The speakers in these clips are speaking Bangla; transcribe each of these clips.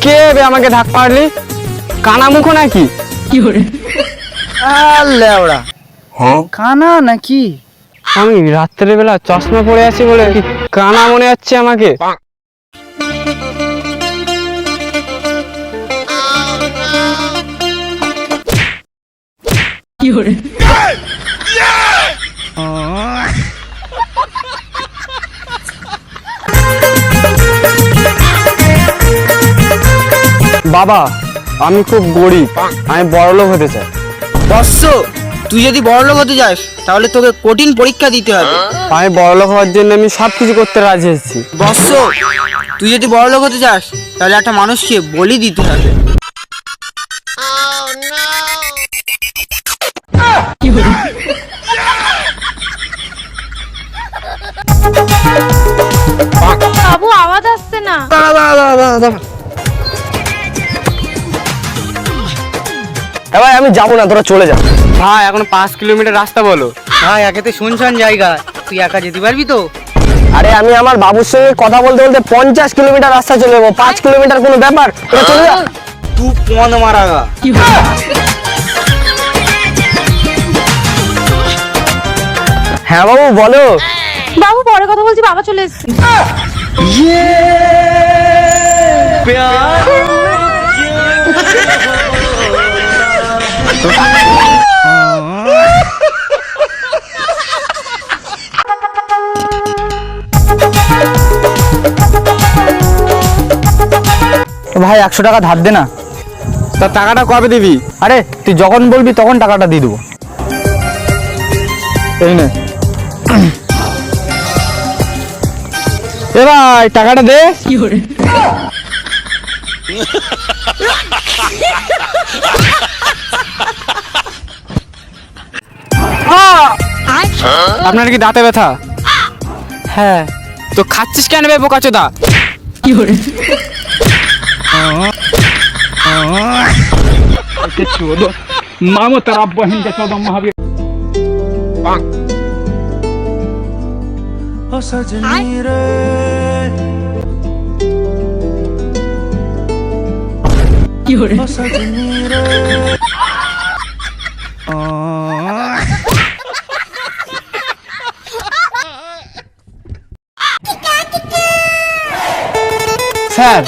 কে বে আমাকে ধাক্কা মারলি? কানা মুখো নাকি? কি করে? লেওড়া কানা নাকি? আমি রাত্রের বেলা চশমা পরে আছি বলে কি কানা মনে হচ্ছে আমাকে? কি করে? বাবা, আমি খুব গরিব, আমি বড়লোক হতে চাই। বৎস, তুই যদি বড়লোক হতে যাস তাহলে তোকে কঠিন পরীক্ষা দিতে হবে। আমি বড়লোক হওয়ার জন্য আমি সবকিছু করতে রাজি আছি। বৎস, তুই যদি বড়লোক হতে যাস তাহলে একটা মানুষকে বলি দিতে হবে। কি করে? বাবু আওয়াজ আসছে না। ভাই আমি যাবো না, তোরা চলে যা। ভাই এখন 5 কিলোমিটার রাস্তা বলো। ভাই একেতে শুনশান জায়গা, তুই একা যেতে পারবি তো? আরে আমি আমার বাবুর সঙ্গে কথা বলতে বলতে 50 কিলোমিটার রাস্তা চলে যাবো। 5 কিলোমিটার কোনো ব্যাপার? তোরা চলে যা। তুই পন মারাগা। কি করে? হ্যাঁ বাবু বলো। বাবু পরে কথা বলছি, বাবা চলে এসেছে। ভাই 100 টাকা ধার দে না। তা টাকাটা কবে দিবি? আরে তুই যখন বলবি তখন টাকাটা দিয়ে দেবো। এই নে। এ ভাই টাকাটা দে। কি করে? আপনার কি দাঁতে ব্যথা? হ্যাঁ। তো খাচ্ছিস কেন বে বোকাচোদা? কি করে? मामो तेरा बहन के 14 महावीर কি করে? স্যার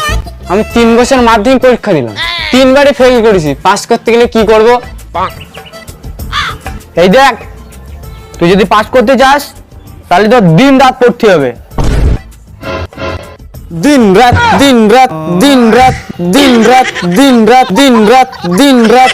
আমি 3 বছর মাধ্যমিক পরীক্ষা দিলাম, 3 বারে ফেল করেছি। পাস করতে গেলে কি করব? এই দেখ, তুই যদি পাস করতে চাস তাহলে তো দিন রাত পড়তে হবে। দিন রাত দিন রাত দিন রাত দিন রাত দিন রাত দিন রাত দিন রাত